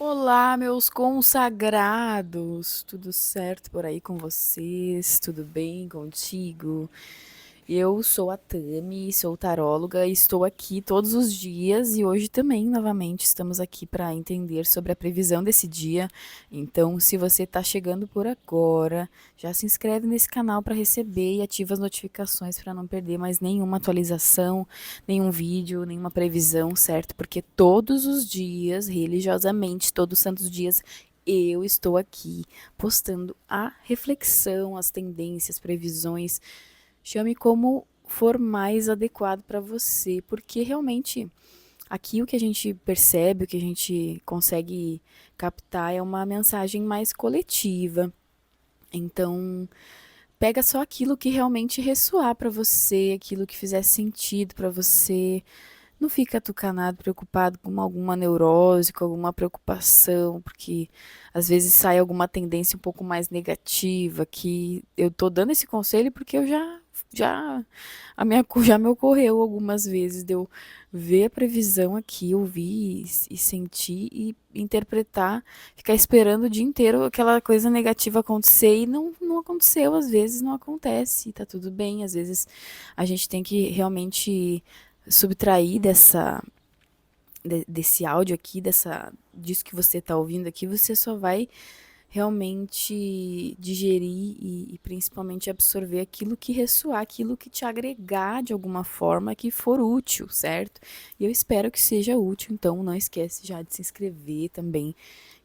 Olá, meus consagrados! Tudo certo por aí com vocês? Tudo bem contigo? Eu sou a Tami, sou taróloga e estou aqui todos os dias e hoje também, novamente, estamos aqui para entender sobre a previsão desse dia. Então, se você está chegando por agora, já se inscreve nesse canal para receber e ativa as notificações para não perder mais nenhuma atualização, nenhum vídeo, nenhuma previsão, certo? Porque todos os dias, religiosamente, todos os santos dias, eu estou aqui postando a reflexão, as tendências, previsões. Chame como for mais adequado para você, porque realmente aqui o que a gente percebe, o que a gente consegue captar é uma mensagem mais coletiva. Então, pega só aquilo que realmente ressoar para você, aquilo que fizer sentido para você. Não fica atucanado, preocupado com alguma neurose, com alguma preocupação, porque às vezes sai alguma tendência um pouco mais negativa, que eu tô dando esse conselho porque já, já me ocorreu algumas vezes de eu ver a previsão aqui, ouvir e sentir e interpretar, ficar esperando o dia inteiro aquela coisa negativa acontecer e não aconteceu, às vezes não acontece, tá tudo bem, às vezes a gente tem que realmente subtrair desse áudio aqui, disso que você está ouvindo aqui, você só vai realmente digerir e principalmente absorver aquilo que ressoar, aquilo que te agregar de alguma forma que for útil, certo? E eu espero que seja útil, então não esquece já de se inscrever também.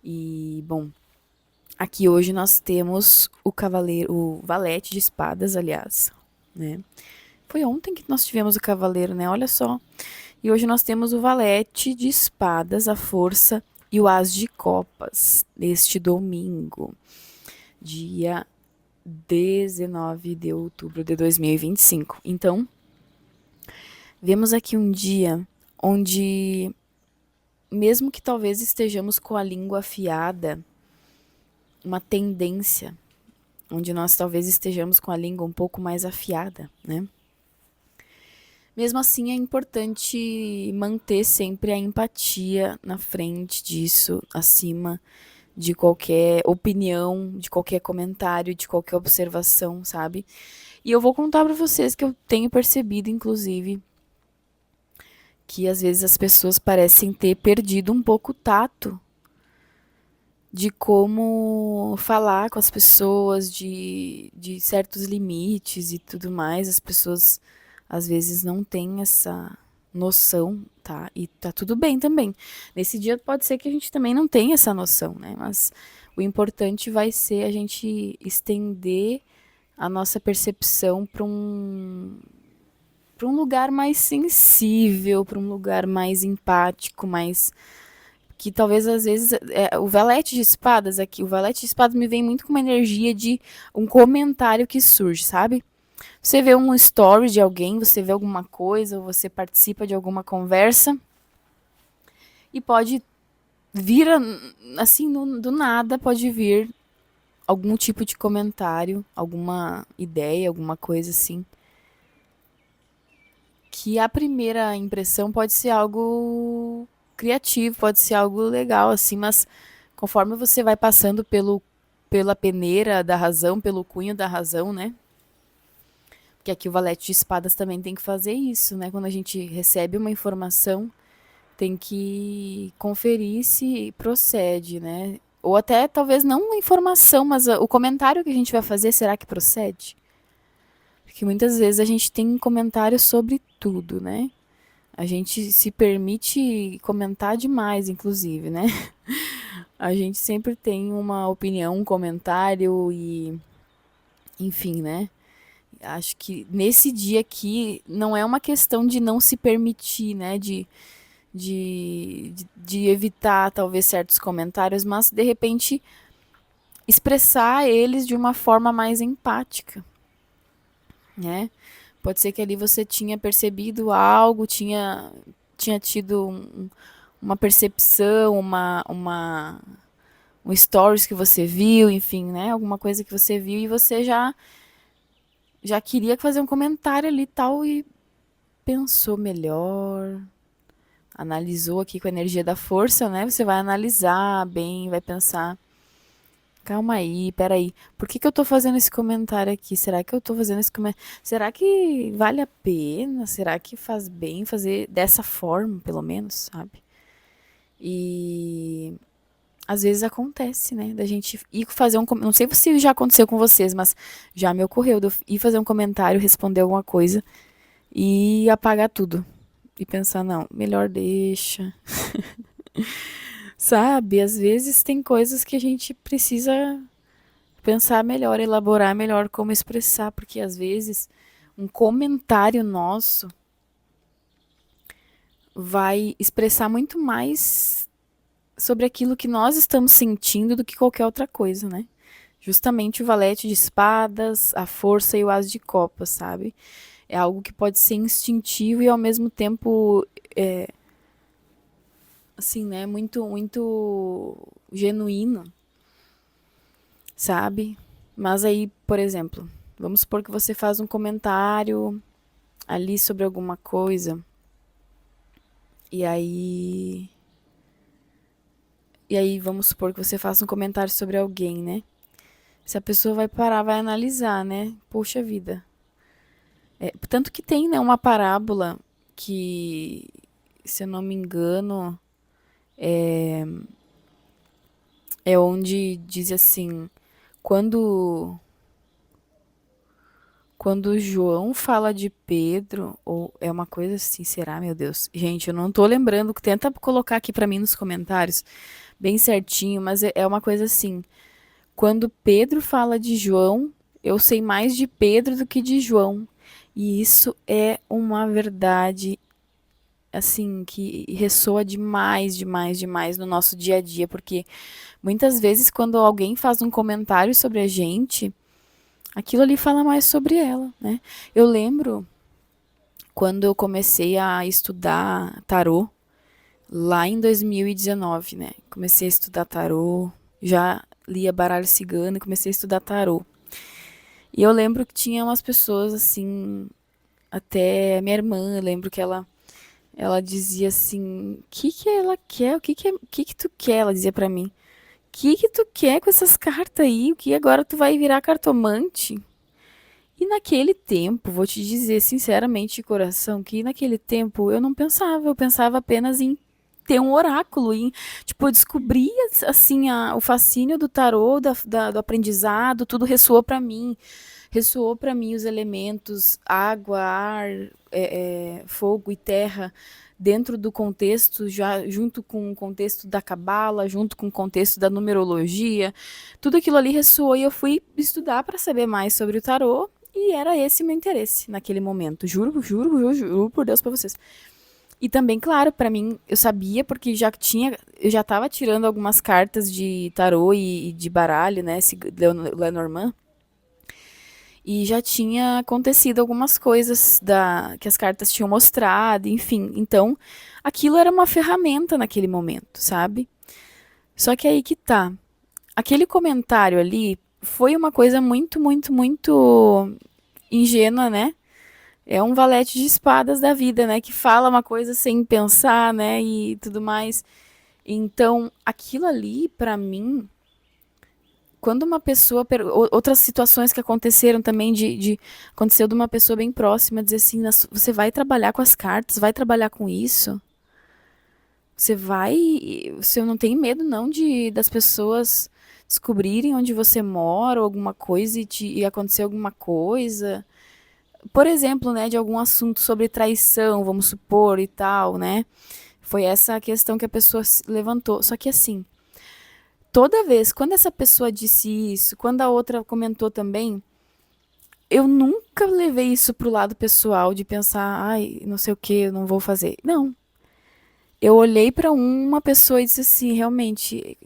E, bom, aqui hoje nós temos o valete de espadas, aliás, né? Foi ontem que nós tivemos o cavaleiro, né? Olha só. E hoje nós temos o valete de espadas, a força e o as de copas, neste domingo, dia 19 de outubro de 2025. Então, vemos aqui um dia onde, mesmo que talvez estejamos com a língua afiada, uma tendência, onde nós talvez estejamos com a língua um pouco mais afiada, né? Mesmo assim, é importante manter sempre a empatia na frente disso, acima de qualquer opinião, de qualquer comentário, de qualquer observação, sabe? E eu vou contar para vocês que eu tenho percebido, inclusive, que às vezes as pessoas parecem ter perdido um pouco o tato de como falar com as pessoas, de certos limites e tudo mais. As pessoas às vezes não têm essa noção, tá? E tá tudo bem também. Nesse dia pode ser que a gente também não tenha essa noção, né? Mas o importante vai ser a gente estender a nossa percepção para um lugar mais sensível, para um lugar mais empático, mais que talvez às vezes o valete de espadas aqui, o valete de espadas me vem muito com uma energia de um comentário que surge, sabe? Você vê um story de alguém, você vê alguma coisa, ou você participa de alguma conversa e pode vir assim do nada, pode vir algum tipo de comentário, alguma ideia, alguma coisa assim, que a primeira impressão pode ser algo criativo, pode ser algo legal assim, mas conforme você vai passando pela peneira da razão, pelo cunho da razão, né? Porque aqui o valete de espadas também tem que fazer isso, né? Quando a gente recebe uma informação, tem que conferir se procede, né? Ou até talvez não a informação, mas o comentário que a gente vai fazer, será que procede? Porque muitas vezes a gente tem comentários sobre tudo, né? A gente se permite comentar demais, inclusive, né? A gente sempre tem uma opinião, um comentário e, enfim, né? Acho que nesse dia aqui não é uma questão de não se permitir, né? De evitar talvez certos comentários, mas de repente expressar eles de uma forma mais empática, né? Pode ser que ali você tinha percebido algo, tinha tido uma percepção, um stories que você viu, enfim, né? Alguma coisa que você viu e você já queria fazer um comentário ali e tal e pensou melhor, analisou aqui com a energia da força, né? Você vai analisar bem, vai pensar, calma aí, peraí, por que que eu tô fazendo esse comentário aqui? Será que eu tô fazendo esse comentário? Será que vale a pena? Será que faz bem fazer dessa forma, pelo menos, sabe? E às vezes acontece, né? Da gente ir fazer não sei se já aconteceu com vocês, mas já me ocorreu de eu ir fazer um comentário, responder alguma coisa e apagar tudo. E pensar, não, melhor deixa. Sabe? Às vezes tem coisas que a gente precisa pensar melhor, elaborar melhor como expressar, porque às vezes um comentário nosso vai expressar muito mais sobre aquilo que nós estamos sentindo do que qualquer outra coisa, né? Justamente o valete de espadas, a força e o as de copas, sabe? É algo que pode ser instintivo e ao mesmo tempo, assim, né? Muito genuíno, sabe? Mas aí, por exemplo, vamos supor que você faz um comentário ali sobre alguma coisa e aí vamos supor que você faça um comentário sobre alguém, né? Se a pessoa vai parar, vai analisar, né? Poxa vida. Tanto que tem, né, uma parábola que, se eu não me engano, é onde diz assim, quando quando João fala de Pedro, ou é uma coisa assim, será, meu Deus? Gente, eu não tô lembrando, tenta colocar aqui pra mim nos comentários, bem certinho, mas é uma coisa assim, quando Pedro fala de João, eu sei mais de Pedro do que de João. E isso é uma verdade, assim, que ressoa demais, demais, demais no nosso dia a dia, porque muitas vezes quando alguém faz um comentário sobre a gente, aquilo ali fala mais sobre ela, né? Eu lembro quando eu comecei a estudar tarô, lá em 2019, né? Comecei a estudar tarô, já lia baralho cigano e comecei a estudar tarô. E eu lembro que tinha umas pessoas assim, até minha irmã, eu lembro que ela dizia assim: "O que que ela quer? O que que tu quer?" Ela dizia pra mim. "O que tu quer com essas cartas aí? O que agora tu vai virar cartomante?" E naquele tempo, vou te dizer sinceramente de coração, que naquele tempo eu não pensava, eu pensava apenas em ter um oráculo, em, tipo, eu descobri, assim, o fascínio do tarô, do aprendizado, tudo ressoou para mim os elementos água, ar, fogo e terra, dentro do contexto, já junto com o contexto da cabala, junto com o contexto da numerologia, tudo aquilo ali ressoou e eu fui estudar para saber mais sobre o tarô e era esse meu interesse naquele momento. Juro por Deus para vocês. E também, claro, para mim, eu sabia porque eu já estava tirando algumas cartas de tarô e de baralho, né, esse Lenormand, e já tinha acontecido algumas coisas que as cartas tinham mostrado, enfim. Então, aquilo era uma ferramenta naquele momento, sabe? Só que aí que tá. Aquele comentário ali foi uma coisa muito ingênua, né? É um valete de espadas da vida, né? Que fala uma coisa sem pensar, né? E tudo mais. Então, aquilo ali, pra mim, quando uma pessoa. Outras situações que aconteceram também, aconteceu de uma pessoa bem próxima dizer assim: Você vai trabalhar com as cartas? Vai trabalhar com isso? Você vai. Você não tem medo, não, das pessoas descobrirem onde você mora ou alguma coisa e acontecer alguma coisa? Por exemplo, né, de algum assunto sobre traição, vamos supor, e tal, né? Foi essa a questão que a pessoa levantou. Só que assim, toda vez, quando essa pessoa disse isso, quando a outra comentou também, eu nunca levei isso pro lado pessoal de pensar, ai, não sei o que, eu não vou fazer. Não. Eu olhei para uma pessoa e disse assim, realmente,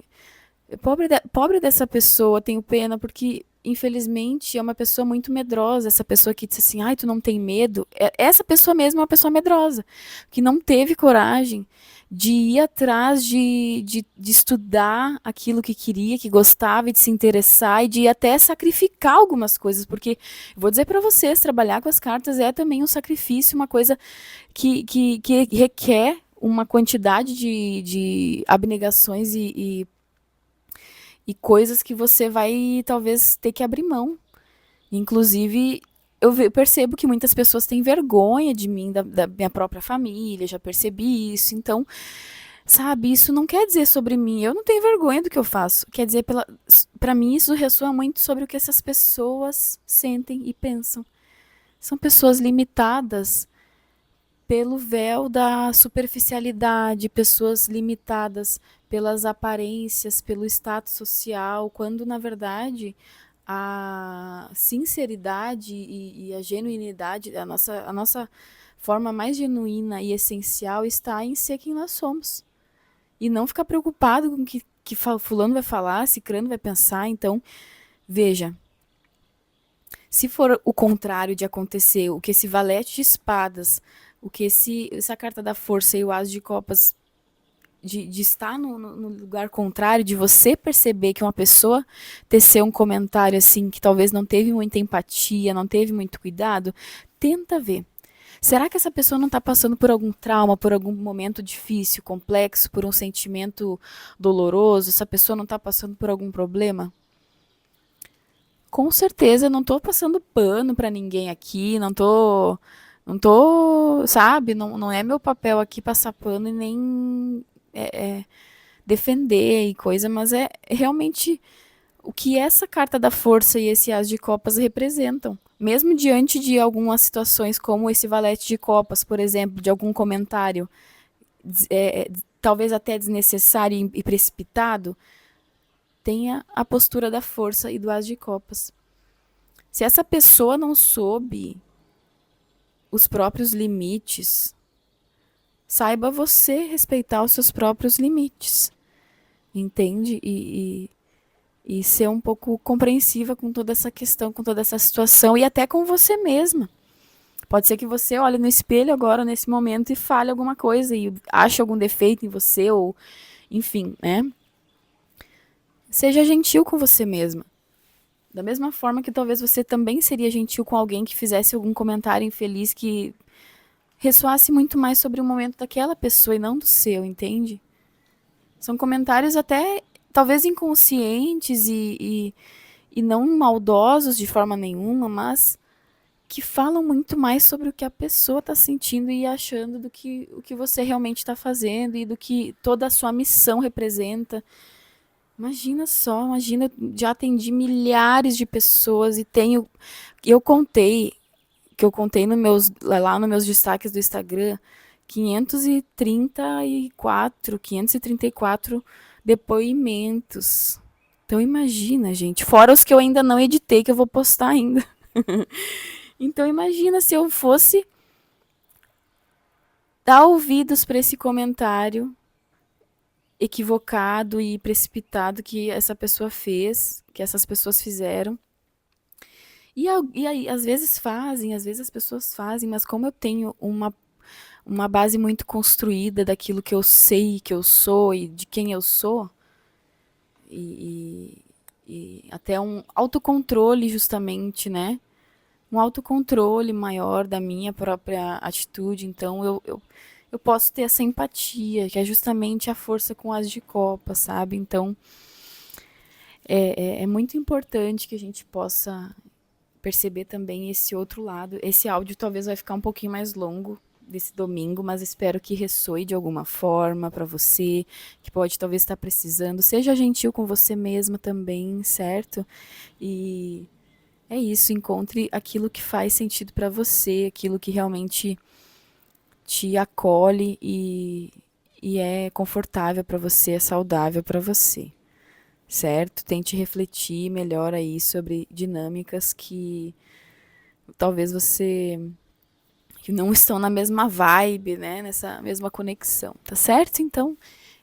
pobre dessa pessoa, tenho pena, porque infelizmente é uma pessoa muito medrosa. Essa pessoa que disse assim, ai, tu não tem medo. Essa pessoa mesmo é uma pessoa medrosa, que não teve coragem de ir atrás de estudar aquilo que queria, que gostava, e de se interessar e de até sacrificar algumas coisas, porque vou dizer para vocês, trabalhar com as cartas é também um sacrifício, uma coisa que requer uma quantidade de abnegações e coisas que você vai talvez ter que abrir mão. Inclusive, percebo que muitas pessoas têm vergonha de mim, da minha própria família, já percebi isso. Então, sabe, isso não quer dizer sobre mim. Eu não tenho vergonha do que eu faço. Quer dizer, para mim, isso ressoa muito sobre o que essas pessoas sentem e pensam. São pessoas limitadas pelo véu da superficialidade, pessoas limitadas pelas aparências, pelo status social, quando na verdade a sinceridade e a genuinidade, a nossa forma mais genuína e essencial está em ser quem nós somos. E não ficar preocupado com o que fulano vai falar, cicrano vai pensar. Então, veja, se for o contrário de acontecer, o que esse valete de espadas, o que essa carta da força e o as de copas, de estar no lugar contrário, de você perceber que uma pessoa tecer um comentário assim, que talvez não teve muita empatia, não teve muito cuidado, tenta ver. Será que essa pessoa não está passando por algum trauma, por algum momento difícil, complexo, por um sentimento doloroso? Essa pessoa não está passando por algum problema? Com certeza, não tô passando pano pra ninguém aqui, não tô, sabe, não é meu papel aqui passar pano e nem defender e coisa, mas é realmente o que essa carta da força e esse as de copas representam. Mesmo diante de algumas situações como esse valete de copas, por exemplo, de algum comentário, talvez até desnecessário e precipitado, tenha a postura da força e do as de copas. Se essa pessoa não soube os próprios limites, saiba você respeitar os seus próprios limites, entende? E ser um pouco compreensiva com toda essa questão, com toda essa situação e até com você mesma. Pode ser que você olhe no espelho agora, nesse momento, e fale alguma coisa e ache algum defeito em você, ou enfim, né? Seja gentil com você mesma. Da mesma forma que talvez você também seria gentil com alguém que fizesse algum comentário infeliz que ressoasse muito mais sobre o momento daquela pessoa e não do seu, entende? São comentários até talvez inconscientes e não maldosos de forma nenhuma, mas que falam muito mais sobre o que a pessoa está sentindo e achando do que o que você realmente está fazendo e do que toda a sua missão representa. Imagina só, imagina, já atendi milhares de pessoas e eu contei, lá nos meus destaques do Instagram, 534 depoimentos. Então imagina, gente, fora os que eu ainda não editei, que eu vou postar ainda. Então imagina se eu fosse dar ouvidos para esse comentário equivocado e precipitado que essa pessoa fez, que essas pessoas fizeram. E aí, às vezes as pessoas fazem, mas como eu tenho uma base muito construída daquilo que eu sei que eu sou e de quem eu sou, e, e até um autocontrole justamente, né? Um autocontrole maior da minha própria atitude, então eu posso ter essa empatia, que é justamente a força com as de copa, sabe? Então, é muito importante que a gente possa perceber também esse outro lado. Esse áudio talvez vai ficar um pouquinho mais longo desse domingo, mas espero que ressoe de alguma forma para você, que pode talvez estar precisando. Seja gentil com você mesma também, certo? E é isso, encontre aquilo que faz sentido para você, aquilo que realmente te acolhe e é confortável para você, é saudável para você, certo? Tente refletir melhor aí sobre dinâmicas que talvez você que não estão na mesma vibe, né? Nessa mesma conexão, tá certo? Então,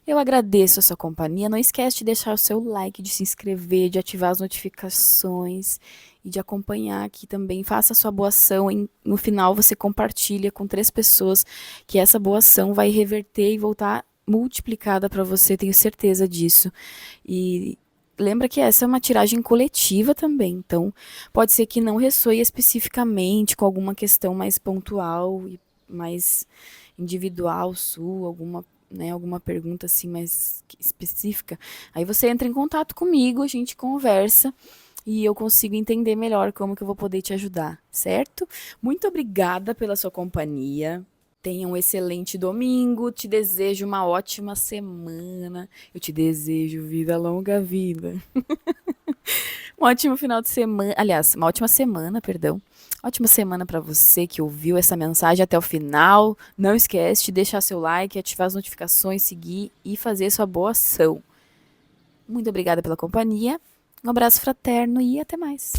eu agradeço a sua companhia. Não esquece de deixar o seu like, de se inscrever, de ativar as notificações e de acompanhar aqui também. Faça a sua boa ação. No final, você compartilha com 3 pessoas que essa boa ação vai reverter e voltar multiplicada para você, tenho certeza disso. E lembra que essa é uma tiragem coletiva também, então pode ser que não ressoe especificamente com alguma questão mais pontual mais individual sua, alguma pergunta assim mais específica, aí você entra em contato comigo, a gente conversa e eu consigo entender melhor como que eu vou poder te ajudar, certo? Muito obrigada pela sua companhia. Tenha um excelente domingo, te desejo uma ótima semana. Eu te desejo vida longa vida. Um ótimo final de semana, aliás, uma ótima semana, perdão. Ótima semana para você que ouviu essa mensagem até o final. Não esquece de deixar seu like, ativar as notificações, seguir e fazer sua boa ação. Muito obrigada pela companhia. Um abraço fraterno e até mais.